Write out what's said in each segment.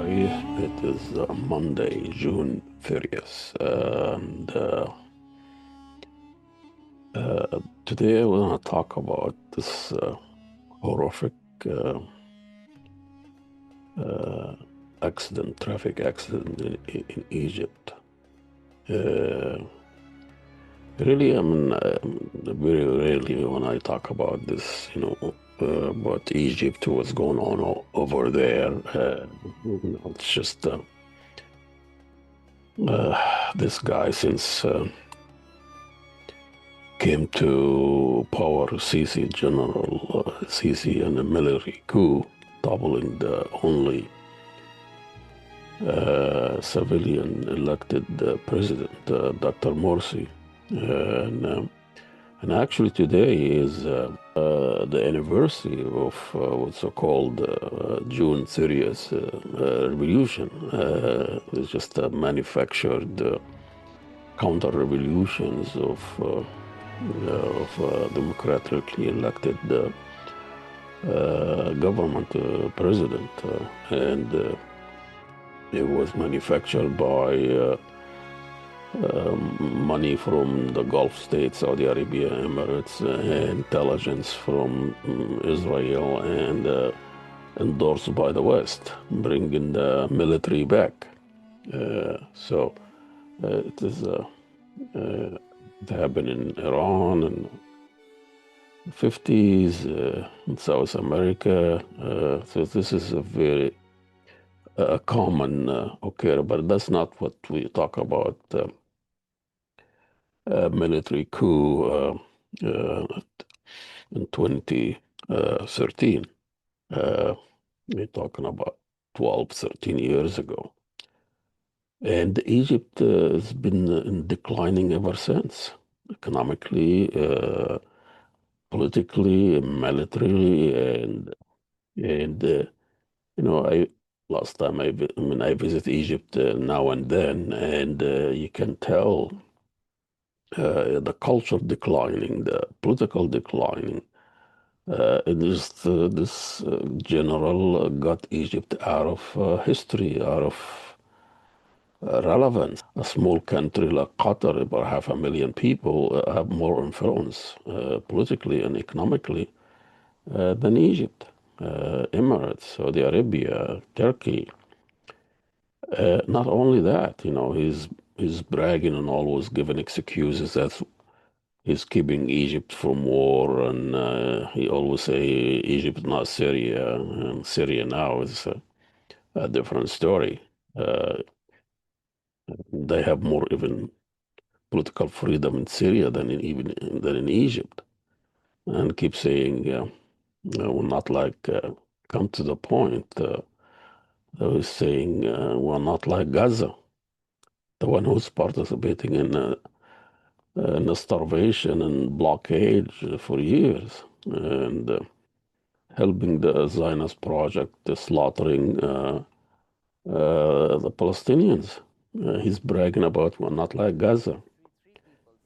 everybody. It is Monday, June 30th, and today we're going to talk about this horrific uh, uh, traffic accident in Egypt. Uh, really, very rarely when I talk about this, about Egypt, what's going on over there. It's just this guy since came to power, Sisi, General Sisi, in a military coup, toppling the only civilian elected president, Dr. Morsi. And, uh, and actually today is the anniversary of what's so-called June 30th revolution. It's just manufactured counter-revolutions of democratically elected government president, and it was manufactured by money from the Gulf states, Saudi Arabia, Emirates, intelligence from Israel, and endorsed by the West, bringing the military back. So it is it happened in Iran and 50s, in South America. So this is a very common occur, but that's not what we talk about. Military coup in 2013. We're talking about 12, 13 years ago. And Egypt has been declining ever since, economically, politically, militarily, and I last time I visit Egypt now and then, and you can tell the culture declining, the political declining. And this general got Egypt out of history, out of relevance. A small country like Qatar, about 500,000 people, have more influence politically and economically than Egypt, Emirates, Saudi Arabia, Turkey. Not only that, he's bragging and always giving excuses that he's keeping Egypt from war, and he always say Egypt is not Syria, and Syria now is a different story. Uh, they have more even political freedom in Syria than in Egypt, and keep saying, we're not like come to the point. They were saying we're not like Gaza, the one who's participating in a starvation and blockade for years, and helping the Zionist project, slaughtering the Palestinians. He's bragging about we're not like Gaza.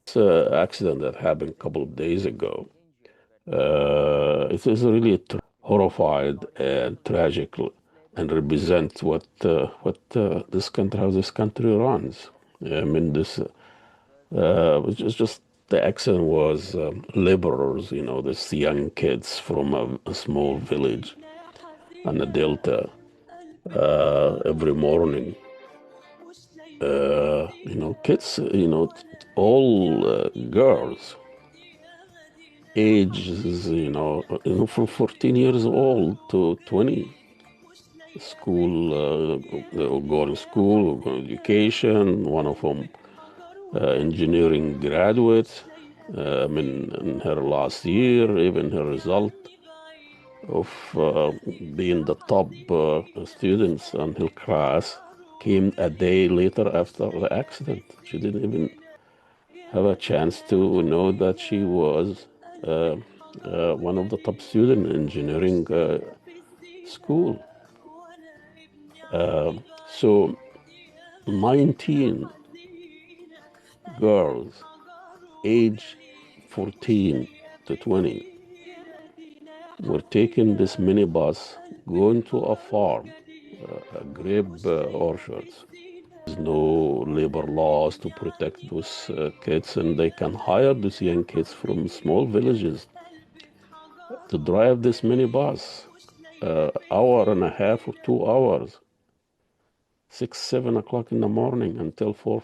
It's an accident that happened a couple of days ago. It is really horrified and tragic, and represents what this country, how this country runs. I mean, this it's just the accident was laborers, this young kids from a small village in the Delta every morning. Kids, all girls, ages, from 14 years old to 20. School, going to school, going to education. One of them, engineering graduate. In her last year, even her result of being the top students in her class came a day later after the accident. She didn't even have a chance to know that she was one of the top students in engineering school. So 19 girls, age 14 to 20, were taking this minibus, going to a farm grape orchards. There's no labor laws to protect those kids, and they can hire these young kids from small villages to drive this minibus, hour and a half or 2 hours, 6, 7 o'clock in the morning until 4,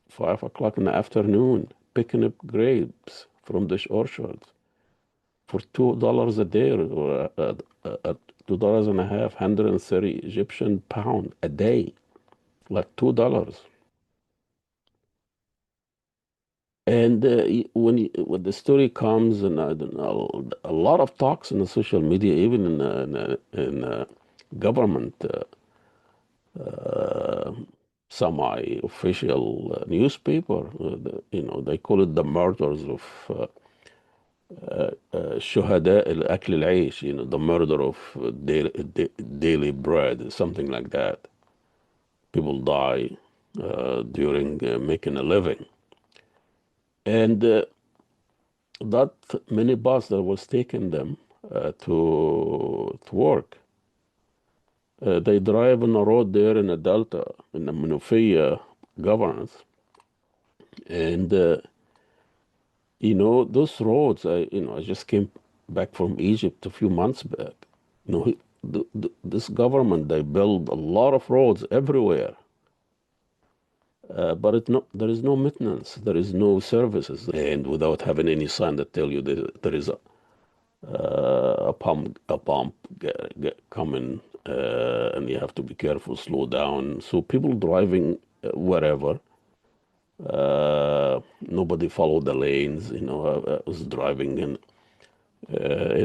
5 o'clock in the afternoon, picking up grapes from the orchards for $2 a day, or $2 and a half, 130 Egyptian pound a day, like $2. And when the story comes, and I don't know, a lot of talks in the social media, even in government uh, semi-official newspaper, they call it the murders of شهداء الأكل العيش, the murder of daily bread, something like that. People die during making a living. And that minibus that was taking them to work, they drive on a road there in the Delta, in the Menofia governance. And, those roads, I just came back from Egypt a few months back. This government, they build a lot of roads everywhere. But there is no maintenance, there is no services, and without having any sign that tell you that there is a pump coming, and you have to be careful, slow down. So people driving wherever, nobody followed the lanes. I was driving in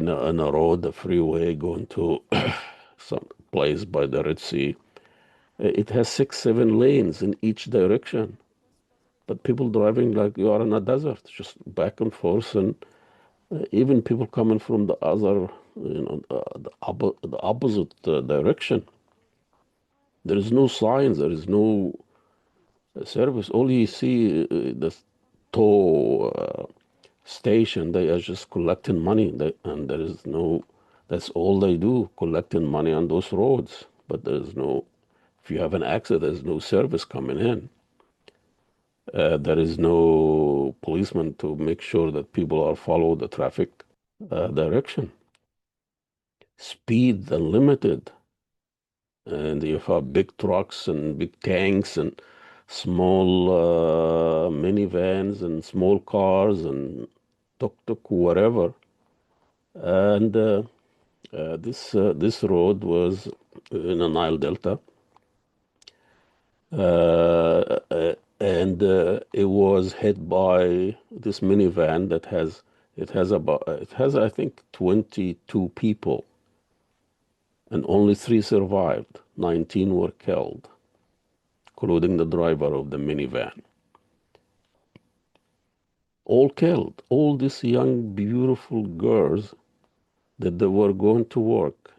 a road, a freeway, going to some place by the Red Sea. It has 6, 7 lanes in each direction, but people driving like you are in a desert, just back and forth, and even people coming from the other, the opposite direction. There is no signs, there is no service. All you see, the toll station, they are just collecting money, and there is no. That's all they do, collecting money on those roads. But there is no. If you have an accident, there's no service coming in. There is no policeman to make sure that people are follow the traffic direction. Speed unlimited, and you have big trucks and big tanks and small minivans and small cars and tuk-tuk, whatever. And this road was in the Nile Delta. And it was hit by this minivan that has I think 22 people, and only 3 survived. 19 were killed, including the driver of the minivan. All killed. All these young, beautiful girls that they were going to work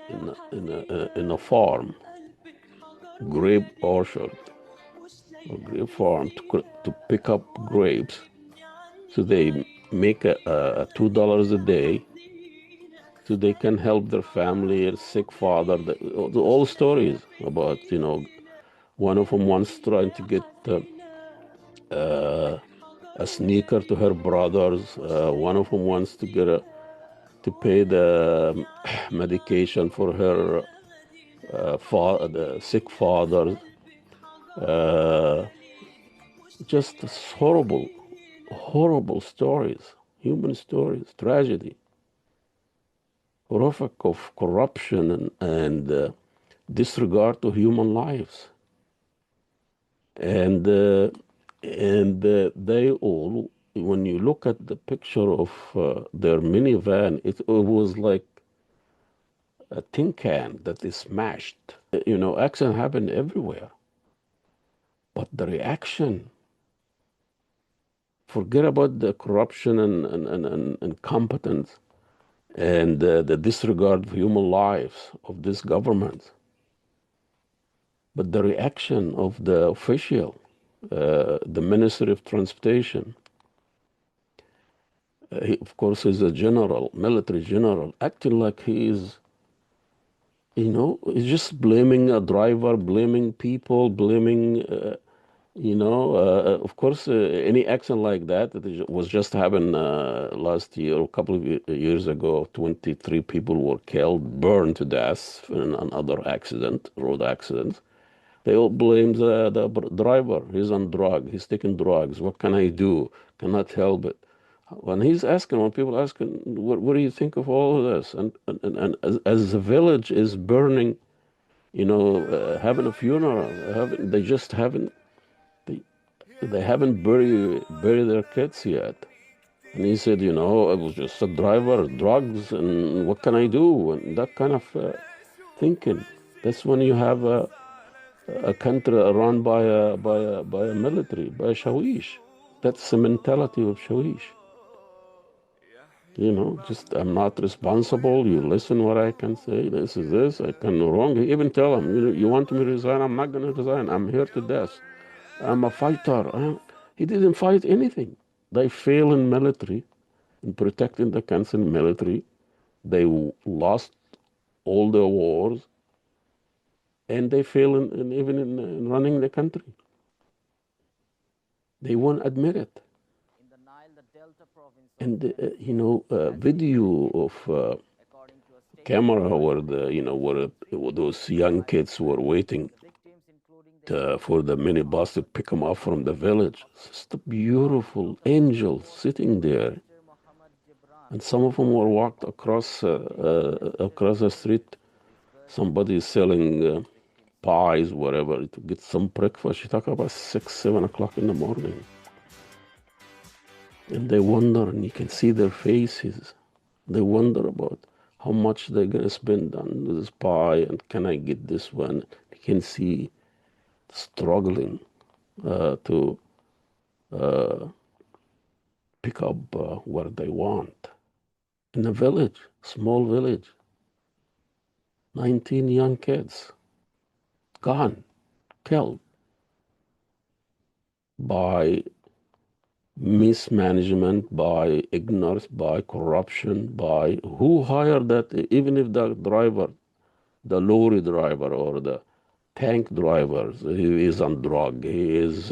in a farm, grape orchard, or grape farm, to pick up grapes. So they make a $2 a day, so they can help their family, a sick father. All stories about, one of them once trying to get a sneaker to her brothers. One of them wants to get to pay the medication for her the sick father. Uh, just horrible, horrible stories, human stories, tragedy, horrific of corruption and disregard to human lives. And they all, when you look at the picture of their minivan, it was like a tin can that is smashed. Accidents happen everywhere. But the reaction, forget about the corruption and incompetence and the disregard of human lives of this government. But the reaction of the official, the Ministry of Transportation, he, of course, is a general, military general, acting like he is It's just blaming a driver, blaming people, blaming, of course, any action like that was just happened last year, a couple of years ago. 23 people were killed, burned to death in another accident, road accident. They all blame the driver. He's on drug. He's taking drugs. What can I do? Cannot help it. When people asking, what do you think of all of this? And as the village is burning, having a funeral, they just haven't, they, they haven't buried their kids yet. And he said, I was just a driver, drugs, and what can I do? And that kind of thinking. That's when you have a country run by a military, by a shawish. That's the mentality of shawish. Just I'm not responsible. You listen what I can say. This is this. I can no wrong. He even tell him, you want me to resign? I'm not going to resign. I'm here to death. I'm a fighter. He didn't fight anything. They fail in military, in protecting the country in military. They lost all the wars, and they fail even in running the country. They won't admit it. And video of camera where those young kids were waiting for the minibus to pick them up from the village. Just a beautiful angel sitting there, and some of them were walked across the street. Somebody is selling pies, whatever, to get some breakfast. You talk about 6, 7 o'clock in the morning. And they wonder, and you can see their faces. They wonder about how much they're going to spend on this pie, and can I get this one? You can see struggling to pick up what they want. In a village, small village, 19 young kids gone, killed by mismanagement, by ignorance, by corruption, by who hired that? Even if the driver, the lorry driver or the tank driver, he is on drug, he is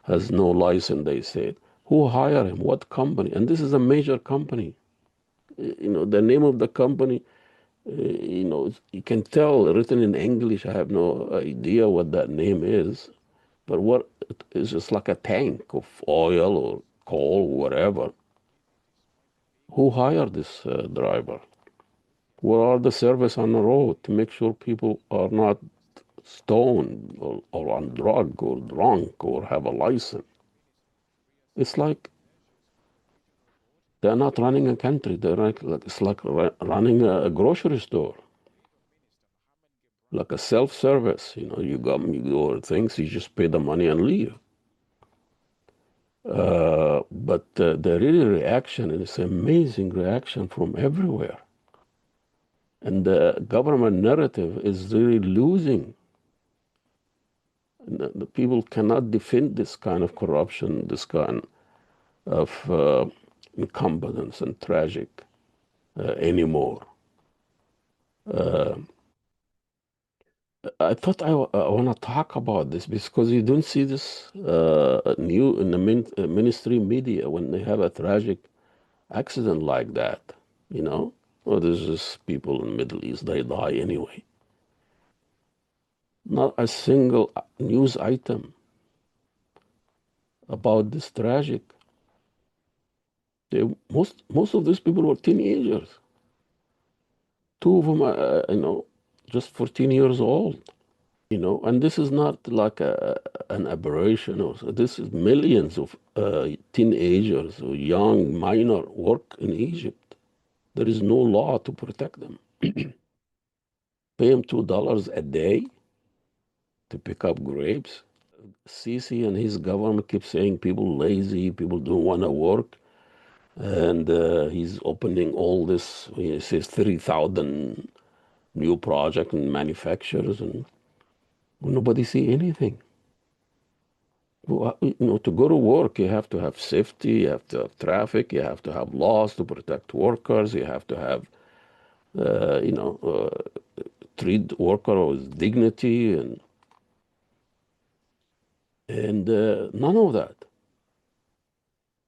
has no license, they said. Who hired him? What company? And this is a major company. The name of the company, you can tell written in English. I have no idea what that name is. But what is just like a tank of oil or coal, whatever. Who hired this driver? What are the service on the road to make sure people are not stoned or on drug or drunk or have a license? It's like they're not running a country. It's like running a grocery store, like a self-service. You go things, you just pay the money and leave. But the really reaction is amazing reaction from everywhere. And the government narrative is really losing. And the people cannot defend this kind of corruption, this kind of incompetence and tragic anymore. I thought I want to talk about this because you don't see this new in the ministry media when they have a tragic accident like that, Well, there's just people in the Middle East, they die anyway. Not a single news item about this tragic. Most of these people were teenagers. Two of them are, just 14 years old, And this is not like an aberration. This is millions of teenagers or young minor work in Egypt. There is no law to protect them. Pay them $2 a day to pick up grapes. Sisi and his government keep saying people lazy, people don't want to work. And he's opening all this, he says 3,000 new projects and manufacturers, and nobody see anything. Well, to go to work, you have to have safety, you have to have traffic, you have to have laws to protect workers, you have to have you know, treat worker with dignity and none of that.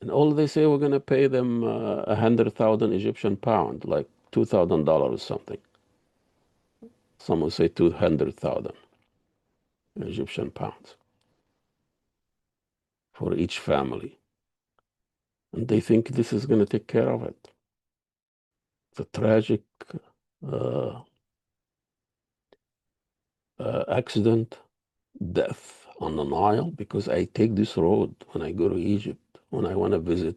And all they say, we're going to pay them 100,000 Egyptian pound, like $2,000 or something. Some will say 200,000 Egyptian pounds for each family. And they think this is going to take care of it. It's a tragic uh, accident, death on the Nile, because I take this road when I go to Egypt, when I want to visit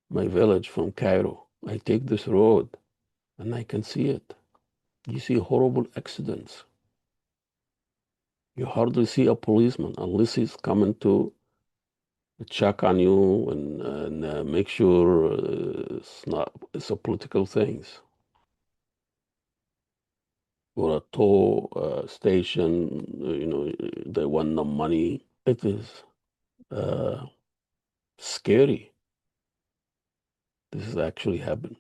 my village from Cairo. I take this road and I can see it. You see horrible accidents. You hardly see a policeman unless he's coming to check on you and make sure it's a political things. Or a toll station, they want the money. It is uh, scary. This has actually happened.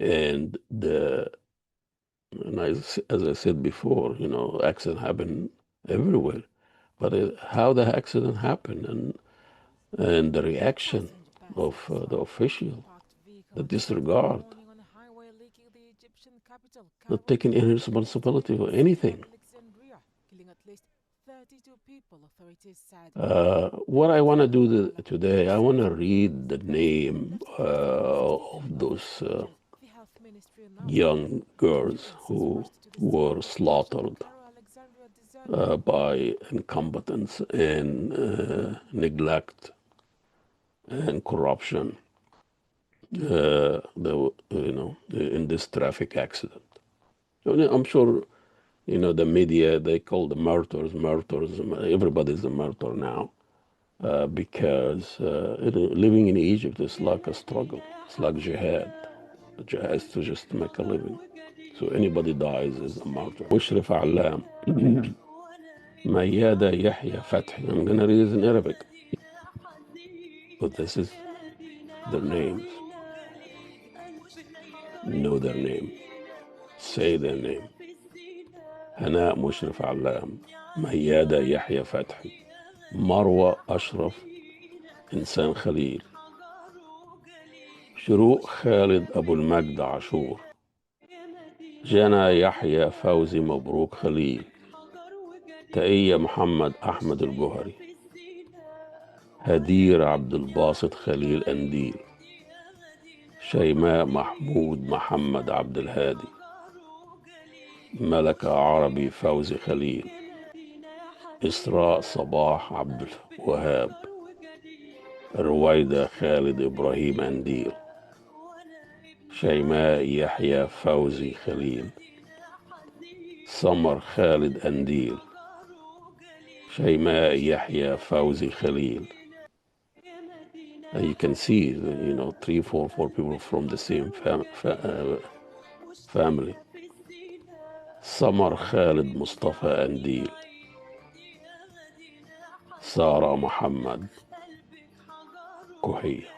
And as I said before, accident happen everywhere. But how the accident happened and the reaction of the official, the disregard, not taking any responsibility for anything. What I want to do today, I want to read the name of those young girls who were slaughtered by incompetence and neglect and corruption. In this traffic accident. I'm sure, the media, they call the murderers. Everybody's a murderer now because living in Egypt is like a struggle. It's like jihad. The jihad is to just make a living. So anybody dies is a martyr. مشرف علام. ميادة يحيى فتحي. I'm going to read it in Arabic. But this is their names. Know their name. Say their name. هناء مشرف علام. ميادة يحيى فتحي. مروة أشرف إنسان خليل. شروق خالد أبو المجد عاشور. جنى يحيى فوزي مبروك خليل. تقية محمد أحمد الجوهري. هدير عبد الباسط خليل أنديل. شيماء محمود محمد عبد الهادي. ملكة عربي فوزي خليل. إسراء صباح عبد الوهاب. رويدة خالد إبراهيم أنديل. شيماء يحيى فوزي خليل. سمر خالد أنديل. شيماء يحيى فوزي خليل. You can see, 3, 4 people from the same family. سمر خالد مصطفى أنديل. سارة محمد كوهية.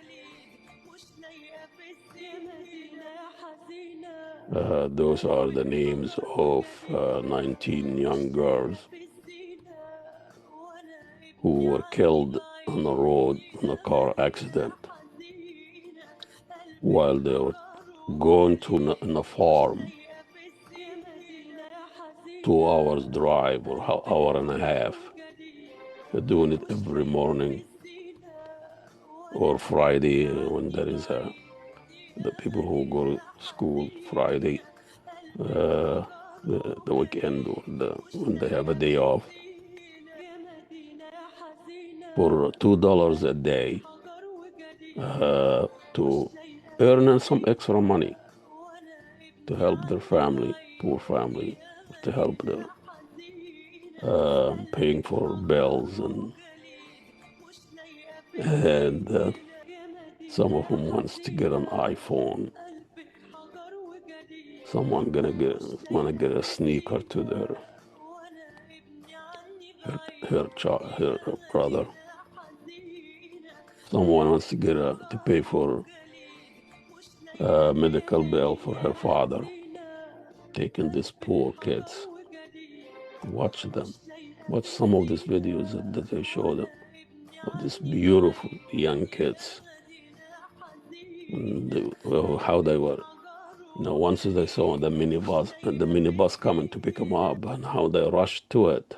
Those are the names of 19 young girls who were killed on the road in a car accident while they were going to a farm, 2 hours drive or hour and a half. They're doing it every morning or Friday when there is the people who go to school Friday, the weekend or when they have a day off, for $2 a day to earn some extra money to help their family, poor family, to help them paying for bills and some of them wants to get an iPhone. Someone wanna get a sneaker to her brother. Someone wants to pay for medical bill for her father, taking these poor kids. Watch them. Watch some of these videos that they show them of these beautiful young kids. And how they were, once they saw the minibus coming to pick them up, and how they rushed to it.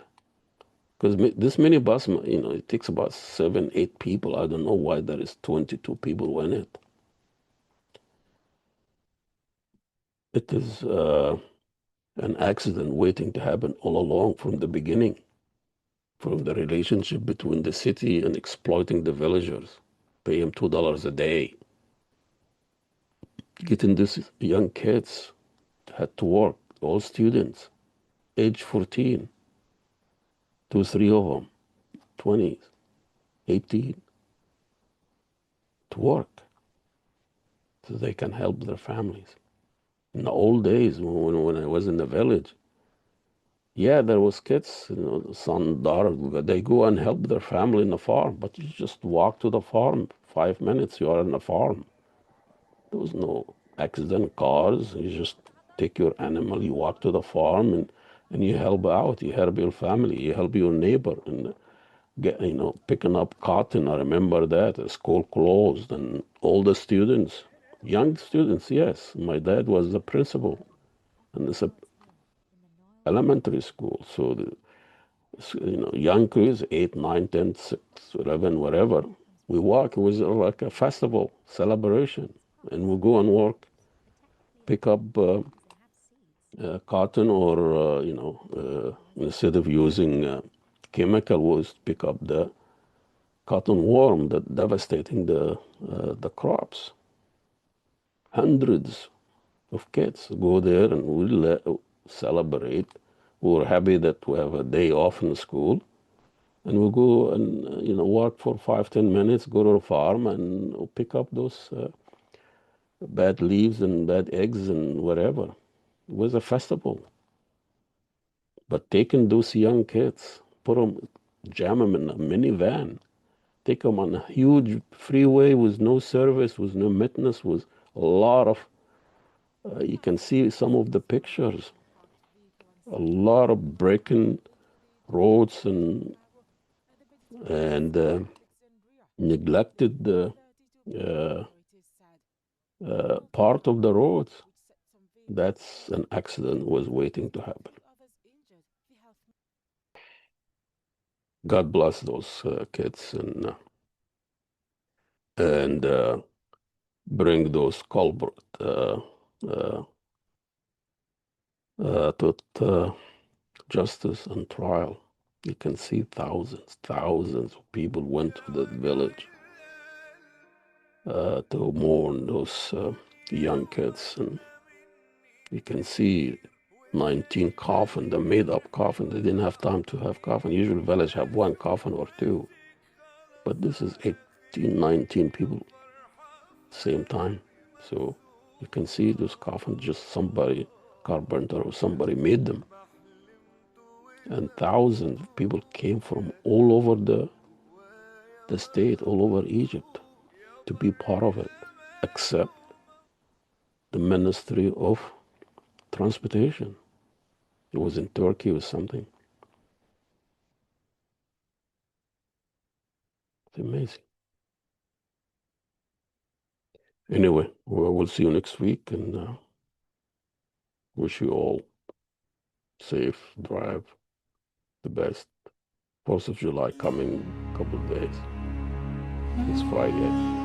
Because this minibus, it takes about 7, 8 people. I don't know why there is 22 people in it. It is an accident waiting to happen all along from the beginning, from the relationship between the city and exploiting the villagers. Pay them $2 a day. Getting these young kids had to work, all students, age 14, 2, 3 of them, 20s, 18, to work so they can help their families. In the old days, when I was in the village, yeah, there was kids, son, daughter, they go and help their family in the farm, but you just walk to the farm, 5 minutes, you are in the farm. There was no accident cars. You just take your animal, you walk to the farm, and you help out. You help your family, you help your neighbor, and picking up cotton. I remember that. The school closed, and all the students, young students, yes. My dad was the principal, and it's a elementary school. So young kids, 8, 9, 10, 6, 11, whatever. We walk. It was like a festival celebration, and we go and work, pick up cotton, or instead of using chemical, was pick up the cotton worm that devastating the crops. Hundreds of kids go there, and we celebrate. We're happy that we have a day off in school, and we go and work for 5, 10 minutes, go to the farm and pick up those bad leaves and bad eggs and whatever. It was a festival. But taking those young kids, jam them in a minivan, take them on a huge freeway with no service, with no maintenance, with a lot of, you can see some of the pictures, a lot of breaking roads and neglected uh, part of the roads. That's an accident was waiting to happen. God bless those kids and bring those culprits uh, to justice and trial. You can see thousands of people went to that village to mourn those young kids, and you can see 19 coffin, the made-up coffin. They didn't have time to have coffin. Usually, village have one coffin or two, but this is 18, 19 people same time. So you can see those coffins, just somebody, carpenter or somebody made them. And thousands of people came from all over the state, all over Egypt, to be part of it, except the Ministry of Transportation. It was in Turkey or something. It's amazing. Anyway, we'll see you next week, and wish you all safe drive, the best. 4th of July coming couple of days. It's Friday.